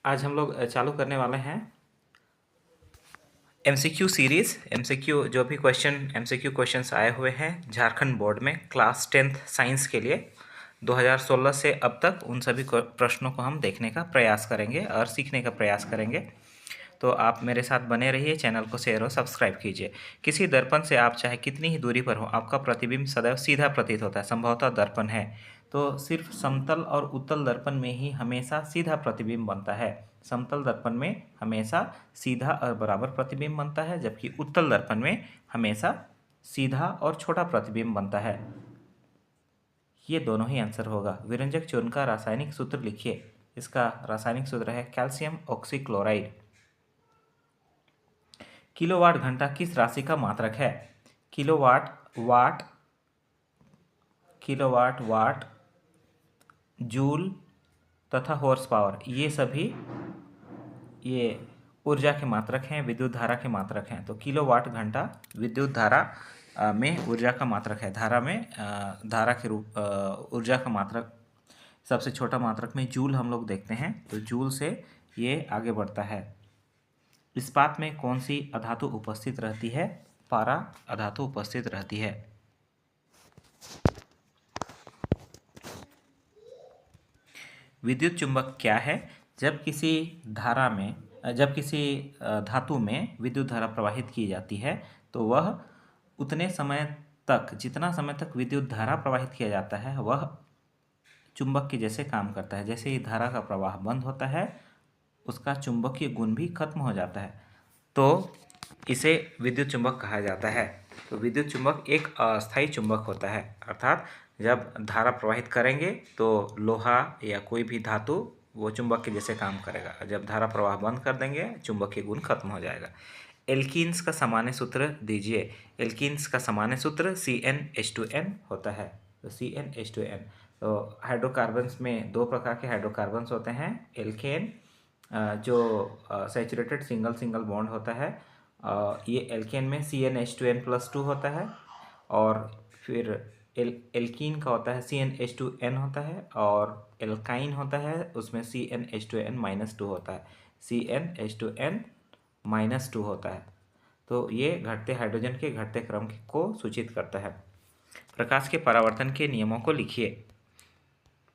आज हम लोग चालू करने वाले हैं एमसीक्यू सीरीज़। एमसीक्यू जो भी एमसीक्यू क्वेश्चंस आए हुए हैं झारखंड बोर्ड में क्लास 10th साइंस के लिए 2016 से अब तक, उन सभी प्रश्नों को हम देखने का प्रयास करेंगे और सीखने का प्रयास करेंगे। तो आप मेरे साथ बने रहिए, चैनल को शेयर और सब्सक्राइब कीजिए। किसी दर्पण से आप चाहे कितनी ही दूरी पर हो, आपका प्रतिबिंब सदैव सीधा प्रतीत होता है, संभवतः दर्पण है। तो सिर्फ समतल और उत्तल दर्पण में ही हमेशा सीधा प्रतिबिंब बनता है। समतल दर्पण में हमेशा सीधा और बराबर प्रतिबिंब बनता है, जबकि उत्तल दर्पण में हमेशा सीधा और छोटा प्रतिबिंब बनता है। ये दोनों ही आंसर होगा। विरंजक चूर्ण का रासायनिक सूत्र लिखिए। इसका रासायनिक सूत्र है कैल्शियम ऑक्सीक्लोराइड। किलोवाट घंटा किस राशि का मात्रक है? किलोवाट, वाट, किलोवाट, वाट, जूल तथा हॉर्स पावर, ये सभी ये ऊर्जा के मात्रक हैं, विद्युत धारा के मात्रक हैं। तो किलोवाट घंटा विद्युत धारा में ऊर्जा का मात्रक है। धारा में धारा के रूप ऊर्जा का मात्रक, सबसे छोटा मात्रक में जूल हम लोग देखते हैं, तो जूल से ये आगे बढ़ता है। इस्पात में कौन सी अधातु उपस्थित रहती है? पारा अधातु उपस्थित रहती है। विद्युत चुंबक क्या है? जब किसी धातु में विद्युत धारा प्रवाहित की जाती है तो वह उतने समय तक, जितना समय तक विद्युत धारा प्रवाहित किया जाता है, वह चुंबक के जैसे काम करता है। जैसे ही धारा का प्रवाह बंद होता है, उसका चुंबकीय गुण भी खत्म हो जाता है, तो इसे विद्युत चुंबक कहा जाता है। तो विद्युत चुंबक एक अस्थायी चुंबक होता है, अर्थात जब धारा प्रवाहित करेंगे तो लोहा या कोई भी धातु वो चुंबक के जैसे काम करेगा, जब धारा प्रवाह बंद कर देंगे चुंबकीय गुण खत्म हो जाएगा। एल्कीन्स का सामान्य सूत्र दीजिए। एल्कीन्स का सामान्य सूत्र CnH2n होता है। तो CnH2n, तो हाइड्रोकार्बन्स में दो प्रकार के हाइड्रोकार्बन्स होते हैं। एल्केन जो सैचुरेटेड सिंगल सिंगल बॉन्ड होता है, ये एल्केन में CnH2n+2 होता है, और फिर एल्कीन का होता है CnH2n होता है, और एल्काइन होता है उसमें CnH2n-2 होता है, CnH2n-2 होता है। तो ये घटते हाइड्रोजन के घटते क्रम को सूचित करता है। प्रकाश के परावर्तन के नियमों को लिखिए।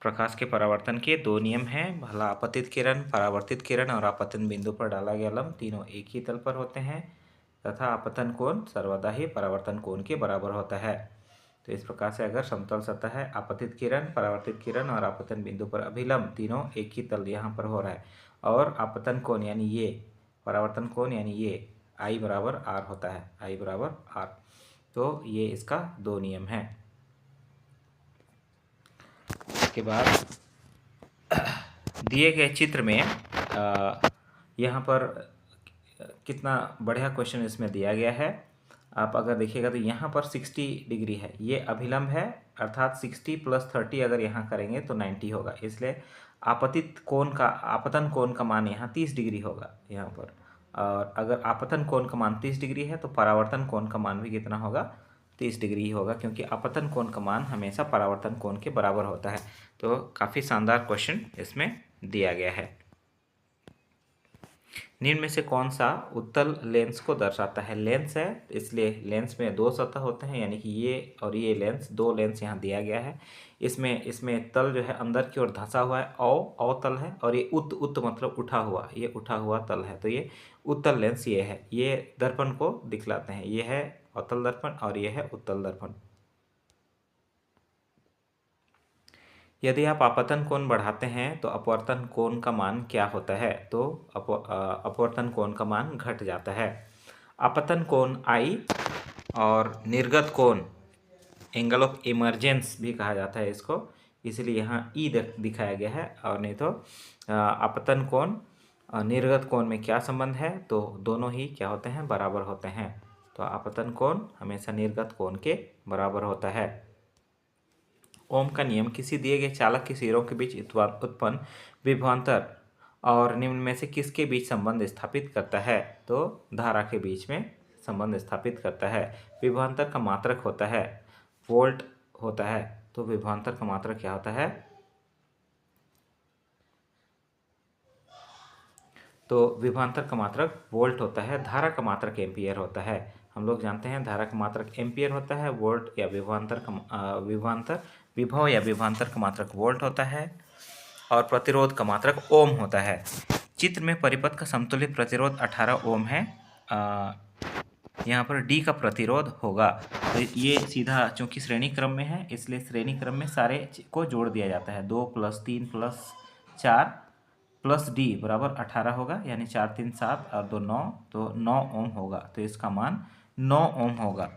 प्रकाश के परावर्तन के दो नियम हैं, भला आपतित किरण, परावर्तित किरण और आपतन बिंदु पर डाला गया लंब तीनों एक ही तल पर होते हैं, तथा आपतन कोण सर्वदा ही परावर्तन कोण के बराबर होता है। तो इस प्रकार से अगर समतल सतह है, आपतित किरण, परावर्तित किरण और आपतन बिंदु पर अभिलंब तीनों एक ही तल यहाँ पर हो रहा है, और आपतन कोण यानी ये, परावर्तन कोण यानी ये I बराबर R होता है, I बराबर R। तो ये इसका दो नियम है। के बाद दिए गए चित्र में यहाँ पर कितना बढ़िया क्वेश्चन इसमें दिया गया है। आप अगर देखिएगा तो यहाँ पर 60 डिग्री है, ये अभिलंब है, अर्थात 60 + 30 अगर यहाँ करेंगे तो 90 होगा। इसलिए आपतन कोण का मान यहाँ 30 डिग्री होगा यहाँ पर। और अगर आपतन कोण का मान 30 डिग्री है तो परावर्तन कोण का मान भी कितना होगा? 30 डिग्री ही होगा, क्योंकि आपतन कोण का मान हमेशा परावर्तन कोण के बराबर होता है। तो काफ़ी शानदार क्वेश्चन इसमें दिया गया है। निम्न में से कौन सा उत्तल लेंस को दर्शाता है? लेंस है, इसलिए लेंस में दो सतह होते हैं, यानी कि ये और ये लेंस, दो लेंस यहाँ दिया गया है। इसमें तल जो है अंदर की ओर धंसा हुआ है, अवतल है, और ये उत्त मतलब उठा हुआ, ये उठा हुआ तल है। तो ये उत्तल लेंस ये है, ये दर्पण को दिखलाते हैं। ये है अवतल दर्पण और ये है उत्तल दर्पण। यदि आप आपतन कोण बढ़ाते हैं तो अपवर्तन कोण का मान क्या होता है? तो अपवर्तन कोण का मान घट जाता है। आपतन कोण I और निर्गत कोण एंगल ऑफ इमर्जेंस भी कहा जाता है इसको, इसलिए यहाँ E दिखाया गया है। और नहीं तो आपतन कोण निर्गत कोण में क्या संबंध है? तो दोनों ही क्या होते हैं? बराबर होते हैं। तो आपतन कोण हमेशा निर्गत कोण के बराबर होता है। ओम का नियम किसी दिए गए चालक के सिरों के बीच उत्पन्न विभवांतर और निम्न में से किसके बीच संबंध स्थापित करता है? तो धारा के बीच में संबंध स्थापित करता है। विभवांतर का मात्रक होता है वोल्ट होता है। तो विभवांतर का मात्रक क्या होता है? तो विभवांतर का मात्रक वोल्ट होता है, धारा का मात्रक एम्पियर होता है। हम लोग जानते हैं धारा का मात्रक एम्पियर होता है, वोल्ट या विभव या विभवांतर का मात्रक वोल्ट होता है, और प्रतिरोध का मात्रक ओम होता है। चित्र में परिपथ का समतुल्य प्रतिरोध 18 ओम है। यहाँ पर D का प्रतिरोध होगा। तो ये सीधा चूंकि श्रेणी क्रम में है इसलिए श्रेणी क्रम में सारे को जोड़ दिया जाता है। 2 + 3 + 4 + D बराबर 18 होगा, यानी 4 3 7 और 2 9, तो 9 ओम होगा। तो इसका मान 9 ओम होगा,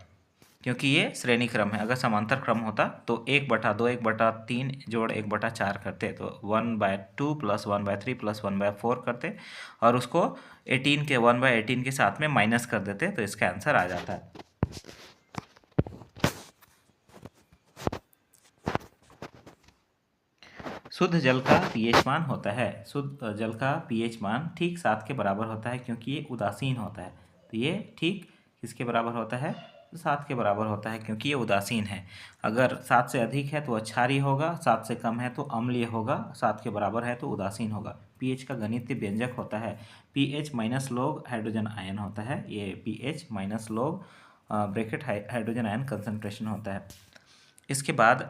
क्योंकि ये श्रेणी क्रम है। अगर समांतर क्रम होता तो 1/2 1/3 जोड़ 1/4 करते, तो 1/2 + 1/3 + 1/4 करते, और उसको 18 के 1/18 के साथ में माइनस कर देते, तो इसका आंसर आ जाता है। शुद्ध जल का पीएच मान होता है, शुद्ध जल का पीएच मान ठीक 7 के बराबर होता है, क्योंकि ये उदासीन होता है। तो ये ठीक किसके बराबर होता है? तो 7 के बराबर होता है, क्योंकि ये उदासीन है। अगर 7 से अधिक है तो क्षारीय होगा, 7 से कम है तो अम्लीय होगा, 7 के बराबर है तो उदासीन होगा। पीएच का गणितीय व्यंजक होता है pH minus log hydrogen ion होता है। ये pH minus log bracket hydrogen ion concentration होता है। इसके बाद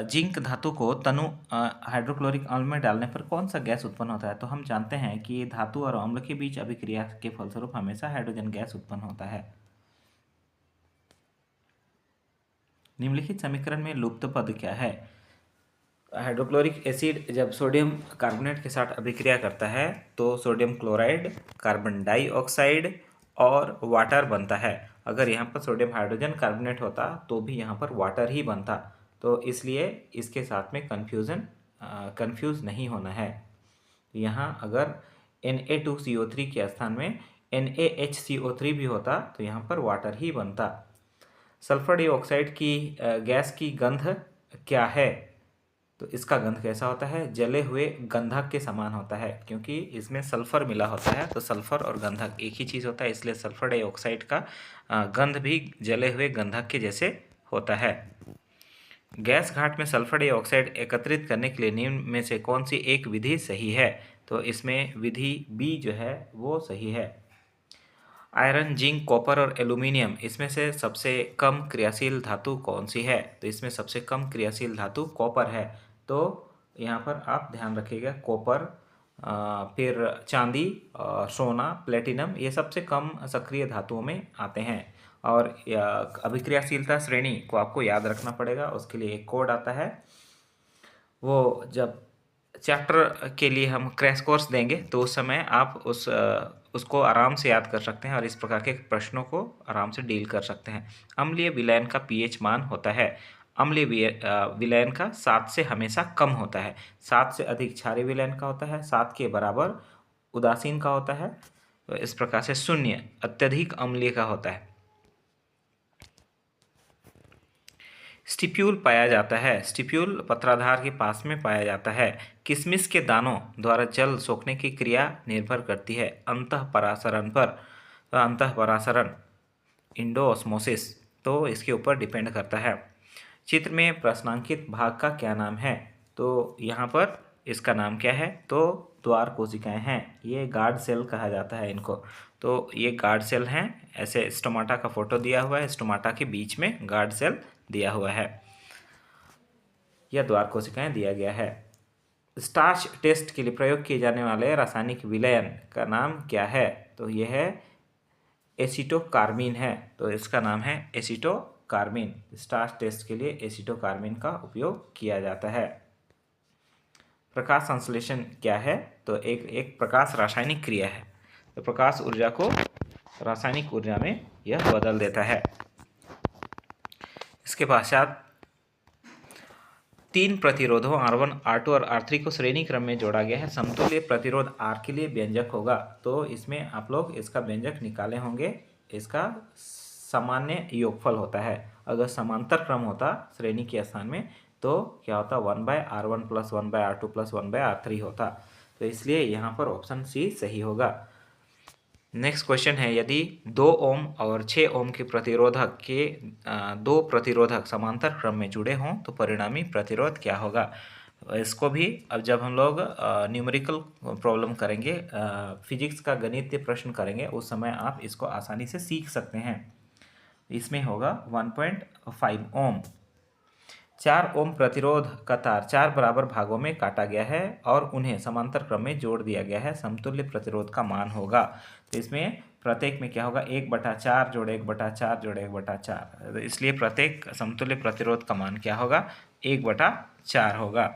जिंक धातु को तनु हाइड्रोक्लोरिक अम्ल में डालने पर कौन सा गैस उत्पन्न होता है? तो हम जानते हैं कि धातु और अम्ल के बीच अभिक्रिया के फलस्वरूप हमेशा हाइड्रोजन गैस उत्पन्न होता है। निम्नलिखित समीकरण में लुप्त पद क्या है? हाइड्रोक्लोरिक एसिड जब सोडियम कार्बोनेट के साथ अभिक्रिया करता है तो सोडियम क्लोराइड, कार्बन डाइऑक्साइड और वाटर बनता है। अगर यहाँ पर सोडियम हाइड्रोजन कार्बोनेट होता तो भी यहाँ पर वाटर ही बनता, तो इसलिए इसके साथ में कंफ्यूज नहीं होना है। यहाँ अगर Na2CO3 के स्थान में NaHCO3 भी होता तो यहाँ पर वाटर ही बनता। सल्फर डाइऑक्साइड की गैस की गंध क्या है? तो इसका गंध कैसा होता है? जले हुए गंधक के समान होता है, क्योंकि इसमें सल्फर मिला होता है। तो सल्फर और गंधक एक ही चीज़ होता है, इसलिए सल्फर डाइऑक्साइड का गंध भी जले हुए गंधक के जैसे होता है। गैस घाट में सल्फर डाइऑक्साइड एकत्रित करने के लिए निम्न में से कौन सी एक विधि सही है? तो इसमें विधि बी जो है वो सही है। आयरन, जिंक, कॉपर और एल्यूमिनियम, इसमें से सबसे कम क्रियाशील धातु कौन सी है? तो इसमें सबसे कम क्रियाशील धातु कॉपर है। तो यहाँ पर आप ध्यान रखिएगा, कॉपर, फिर चांदी, सोना, प्लेटिनम, ये सबसे कम सक्रिय धातुओं में आते हैं। और अभिक्रियाशीलता श्रेणी को आपको याद रखना पड़ेगा, उसके लिए एक कोड आता है। वो जब चैप्टर के लिए हम क्रैश कोर्स देंगे तो उस समय आप उसको आराम से याद कर सकते हैं और इस प्रकार के प्रश्नों को आराम से डील कर सकते हैं। अम्लीय विलयन का पीएच मान होता है, अम्लीय विलयन का 7 से हमेशा कम होता है। 7 से अधिक क्षारीय विलयन का होता है, 7 के बराबर उदासीन का होता है। तो इस प्रकार से 0 अत्यधिक अम्लीय का होता है। स्टिप्यूल पाया जाता है, स्टिप्यूल पत्राधार के पास में पाया जाता है। किशमिश के दानों द्वारा जल सोखने की क्रिया निर्भर करती है अंतःपरासरण पर। तो अंतःपरासरण, इंडोऑस्मोसिस, तो इसके ऊपर डिपेंड करता है। चित्र में प्रश्नांकित भाग का क्या नाम है? तो यहाँ पर इसका नाम क्या है? तो द्वार कोशिकाएं हैं। ये गार्ड सेल कहा जाता है इनको। तो ये गार्ड सेल हैं। ऐसे स्टोमाटा का फोटो दिया हुआ है, स्टोमाटा के बीच में गार्ड सेल दिया हुआ है, यह द्वार कोशिकाएं दिया गया है। स्टार्च टेस्ट के लिए प्रयोग किए जाने वाले रासायनिक विलयन का नाम क्या है? तो यह है एसीटोकार्मीन है। तो इसका नाम है एसीटोकार्मीन। स्टार्च टेस्ट के लिए एसीटोकार्मीन का उपयोग किया जाता है। प्रकाश संश्लेषण क्या है? तो एक प्रकाश रासायनिक क्रिया है। तो प्रकाश ऊर्जा को रासायनिक ऊर्जा में यह बदल देता है। इसके पश्चात 3 प्रतिरोधों R1, R2 और R3 को श्रेणी क्रम में जोड़ा गया है। समतुल्य प्रतिरोध R के लिए व्यंजक होगा। तो इसमें आप लोग इसका व्यंजक निकाले होंगे। इसका सामान्य योगफल होता है। अगर समांतर क्रम होता श्रेणी के स्थान में तो क्या होता? 1/R1 + 1/R2 + 1/R3 होता। तो इसलिए यहाँ पर ऑप्शन सी सही होगा। नेक्स्ट क्वेश्चन है, यदि 2 ओम और 6 ओम के प्रतिरोधक के 2 प्रतिरोधक समांतर क्रम में जुड़े हों तो परिणामी प्रतिरोध क्या होगा? इसको भी अब जब हम लोग न्यूमेरिकल प्रॉब्लम करेंगे, फिजिक्स का गणितीय प्रश्न करेंगे, उस समय आप इसको आसानी से सीख सकते हैं। इसमें होगा 1.5 ओम। 4 ओम प्रतिरोध का तार 4 बराबर भागों में काटा गया है और उन्हें समांतर क्रम में जोड़ दिया गया है। समतुल्य प्रतिरोध का मान होगा। तो इसमें प्रत्येक में क्या होगा, 1/4 जोड़ 1/4 जोड़ 1/4, इसलिए प्रत्येक समतुल्य प्रतिरोध का मान क्या होगा, 1/4 होगा।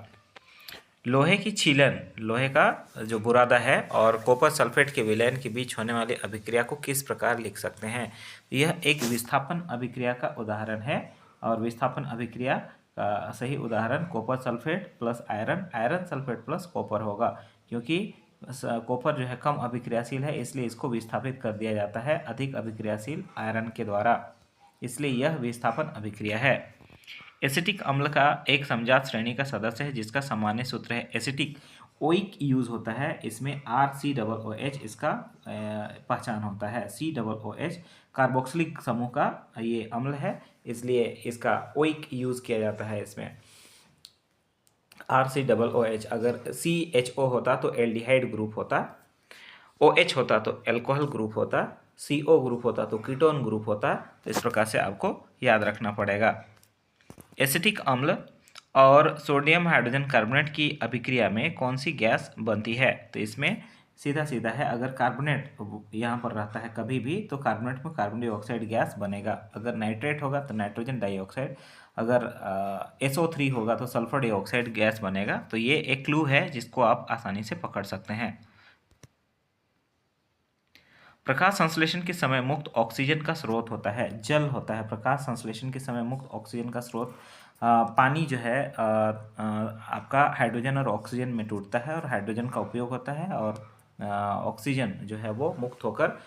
लोहे की छीलन, लोहे का जो बुरादा है और कॉपर सल्फेट के विलयन के बीच होने वाली अभिक्रिया को किस प्रकार लिख सकते हैं। यह एक विस्थापन अभिक्रिया का उदाहरण है और विस्थापन अभिक्रिया का सही उदाहरण copper sulphate plus iron, iron sulphate plus copper होगा, क्योंकि कॉपर जो है कम अभिक्रियाशील है, इसलिए इसको विस्थापित कर दिया जाता है अधिक अभिक्रियाशील आयरन के द्वारा, इसलिए यह विस्थापन अभिक्रिया है। एसिटिक अम्ल का एक समजात श्रेणी का सदस्य है जिसका सामान्य सूत्र है एसिटिक। ओइक यूज होता है, इसमें RCOOH इसका पहचान होता है। COOH कार्बोक्सिलिक समूह का ये अम्ल है, इसलिए इसका ओइक यूज किया जाता है इसमें। RCOOH, अगर CHO होता तो एल्डिहाइड ग्रुप होता, OH होता तो एल्कोहल ग्रुप होता, CO ग्रुप होता तो कीटोन ग्रुप होता। तो इस प्रकार से आपको याद रखना पड़ेगा। एसिटिक अम्ल और सोडियम हाइड्रोजन कार्बोनेट की अभिक्रिया में कौन सी गैस बनती है। तो इसमें सीधा सीधा है, अगर कार्बोनेट यहाँ पर रहता है कभी भी तो कार्बोनेट में कार्बन डाइऑक्साइड गैस बनेगा, अगर नाइट्रेट होगा तो नाइट्रोजन डाइऑक्साइड, अगर SO3 होगा तो सल्फर डाइऑक्साइड गैस बनेगा। तो ये एक क्लू है जिसको आप आसानी से पकड़ सकते हैं। प्रकाश संश्लेषण के समय मुक्त ऑक्सीजन का स्रोत होता है जल होता है। प्रकाश संश्लेषण के समय मुक्त ऑक्सीजन का स्रोत पानी जो है आपका हाइड्रोजन और ऑक्सीजन में टूटता है और हाइड्रोजन का उपयोग होता है और ऑक्सीजन जो है वो मुक्त होकर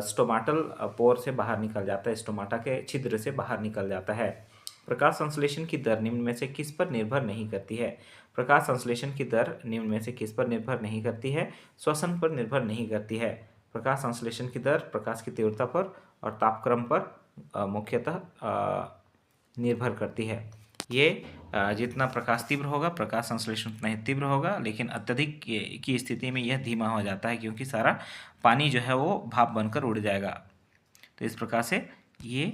स्टोमाटल पोर से बाहर निकल जाता है, स्टोमाटा के छिद्र से बाहर निकल जाता है। प्रकाश संश्लेषण की दर निम्न में से किस पर निर्भर नहीं करती है। प्रकाश संश्लेषण की दर निम्न में से किस पर निर्भर नहीं करती है। श्वसन पर निर्भर नहीं करती है। प्रकाश संश्लेषण की दर प्रकाश की तीव्रता पर और तापक्रम पर मुख्यतः निर्भर करती है। ये जितना प्रकाश तीव्र होगा प्रकाश संश्लेषण उतना ही तीव्र होगा, लेकिन अत्यधिक की स्थिति में यह धीमा हो जाता है क्योंकि सारा पानी जो है वो भाप बनकर उड़ जाएगा। तो इस प्रकार से ये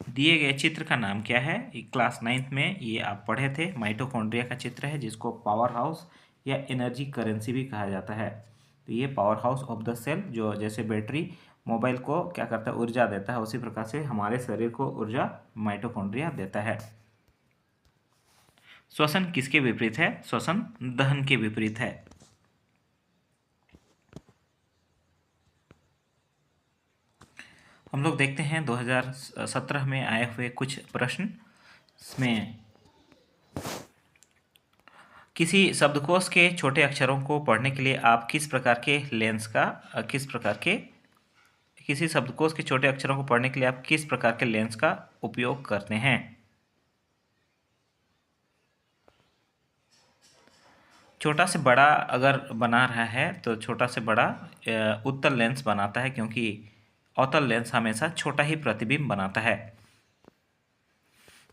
दिए गए चित्र का नाम क्या है, क्लास 9th में ये आप पढ़े थे। माइटोकॉन्ड्रिया का चित्र है जिसको पावर हाउस या एनर्जी करेंसी भी कहा जाता है। तो ये powerhouse of the cell, जो जैसे बैटरी मोबाइल को क्या करता है, ऊर्जा देता है, उसी प्रकार से हमारे शरीर को ऊर्जा माइटोकॉन्ड्रिया देता है। श्वसन किसके विपरीत है। श्वसन दहन के विपरीत है। हम लोग देखते हैं 2017 में आए हुए कुछ प्रश्न। इसमें किसी शब्दकोश के छोटे अक्षरों को पढ़ने के लिए आप किस प्रकार के किसी शब्दकोश के छोटे अक्षरों को पढ़ने के लिए आप किस प्रकार के लेंस का उपयोग करते हैं। छोटा से बड़ा अगर बना रहा है तो छोटा से बड़ा उत्तल लेंस बनाता है, क्योंकि अवतल लेंस हमेशा छोटा ही प्रतिबिंब बनाता है,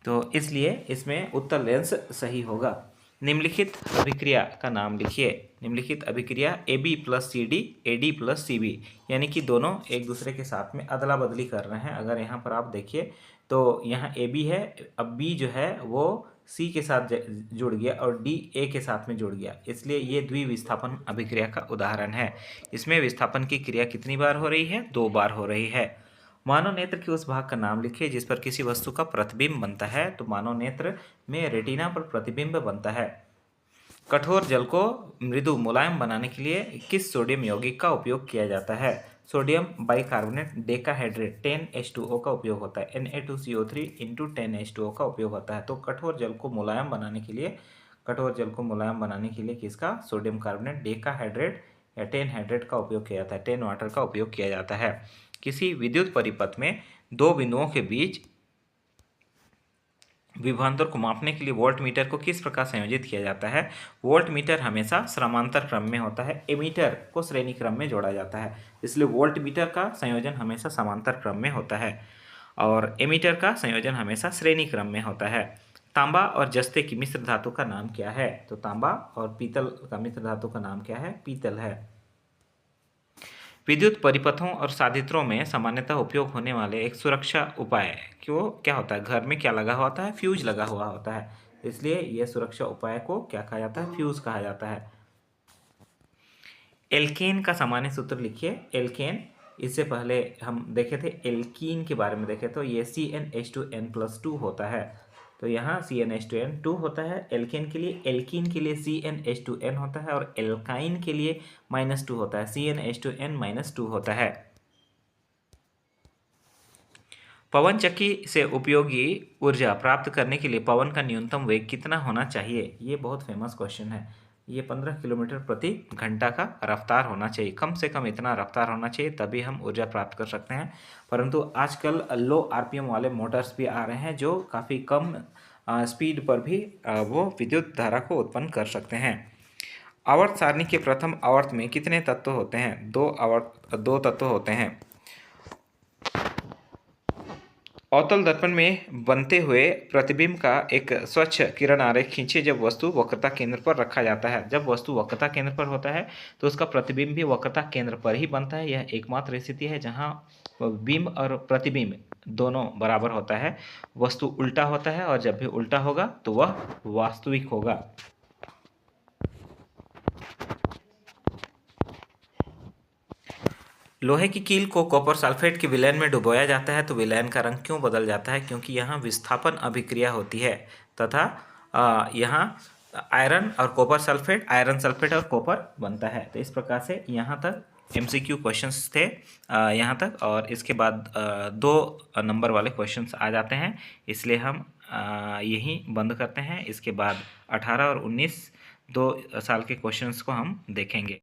तो इसलिए इसमें उत्तल लेंस सही होगा। निम्नलिखित अभिक्रिया का नाम लिखिए। निम्नलिखित अभिक्रिया AB + CD AD + CB, यानी कि दोनों एक दूसरे के साथ में अदला बदली कर रहे हैं। अगर यहाँ पर आप देखिए तो यहाँ AB है, अब B जो है वो C के साथ जुड़ गया और D A के साथ में जुड़ गया, इसलिए ये द्विविस्थापन अभिक्रिया का उदाहरण है। इसमें विस्थापन की क्रिया कितनी बार हो रही है, 2 बार हो रही है। मानव नेत्र के उस भाग का नाम लिखिए जिस पर किसी वस्तु का प्रतिबिंब बनता है। तो मानव नेत्र में रेटिना पर प्रतिबिंब बनता है। कठोर जल को मृदु मुलायम बनाने के लिए किस सोडियम यौगिक का उपयोग किया जाता है। सोडियम बाइकार्बोनेट डेकाहाइड्रेट 10H2O का उपयोग होता है। Na2CO3 × 10H2O का उपयोग होता है। तो कठोर जल को मुलायम बनाने के लिए किसका, सोडियम कार्बोनेट डेकाहाइड्रेट या 10 हाइड्रेट का उपयोग किया जाता है, 10 वाटर का उपयोग किया जाता है। किसी विद्युत परिपथ में दो बिंदुओं के बीच विभवांतर को मापने के लिए वोल्ट मीटर को किस प्रकार संयोजित किया जाता है। वोल्ट मीटर हमेशा समांतर क्रम में होता है, एमीटर को श्रेणी क्रम में जोड़ा जाता है, इसलिए वोल्ट मीटर का संयोजन हमेशा समांतर क्रम में होता है और एमीटर का संयोजन हमेशा श्रेणी क्रम में होता है। तांबा और जस्ते की मिश्र धातु का नाम क्या है? तो तांबा और पीतल का मिश्र धातु का नाम क्या है? पीतल है। विद्युत परिपथों और साधित्रों में सामान्यतः उपयोग होने वाले एक सुरक्षा उपाय क्यों क्या होता है? घर में क्या लगा हुआ होता है? फ्यूज लगा हुआ होता है, इसलिए यह सुरक्षा उपाय को क्या कहा जाता है? फ्यूज कहा जाता है। एल्केन का सामान्य सूत्र लिखिए। एल्केन, इससे पहले हम देखे थे एल्कीन के बारे में देखे, तो ये CnH2n+2 होता है। तो यहाँ CnH2n2 होता है एल्केन के लिए। एल्कीन के लिए CnH2n होता है और एल्काइन के लिए -2 होता है, CnH2n-2 होता है। पवन चक्की से उपयोगी ऊर्जा प्राप्त करने के लिए पवन का न्यूनतम वेग कितना होना चाहिए? ये बहुत फेमस क्वेश्चन है। ये 15 किलोमीटर प्रति घंटा का रफ्तार होना चाहिए, कम से कम इतना रफ्तार होना चाहिए, तभी हम ऊर्जा प्राप्त कर सकते हैं। परंतु आजकल लो आरपीएम वाले मोटर्स भी आ रहे हैं जो काफ़ी कम स्पीड पर भी वो विद्युत धारा को उत्पन्न कर सकते हैं। आवर्त सारणी के प्रथम आवर्त में कितने तत्व होते हैं? दो तत्व होते हैं। अवतल दर्पण में बनते हुए प्रतिबिंब का एक स्वच्छ किरण आरेख खींचे जब वस्तु वक्रता केंद्र पर रखा जाता है। जब वस्तु वक्रता केंद्र पर होता है तो उसका प्रतिबिंब भी वक्रता केंद्र पर ही बनता है। यह एकमात्र स्थिति है जहां बिंब और प्रतिबिंब दोनों बराबर होता है। वस्तु उल्टा होता है और जब भी उल्टा होगा तो वह वास्तविक होगा। लोहे की कील को कॉपर सल्फेट के विलयन में डुबोया जाता है तो विलयन का रंग क्यों बदल जाता है? क्योंकि यहाँ विस्थापन अभिक्रिया होती है तथा यहाँ आयरन और कॉपर सल्फेट, आयरन सल्फेट और कॉपर बनता है। तो इस प्रकार से यहाँ तक MCQ क्वेश्चंस थे यहाँ तक, और इसके बाद 2 नंबर वाले क्वेश्चंस आ जाते हैं, इसलिए हम यहीं बंद करते हैं। इसके बाद 18 और 19 2 साल के क्वेश्चंस को हम देखेंगे।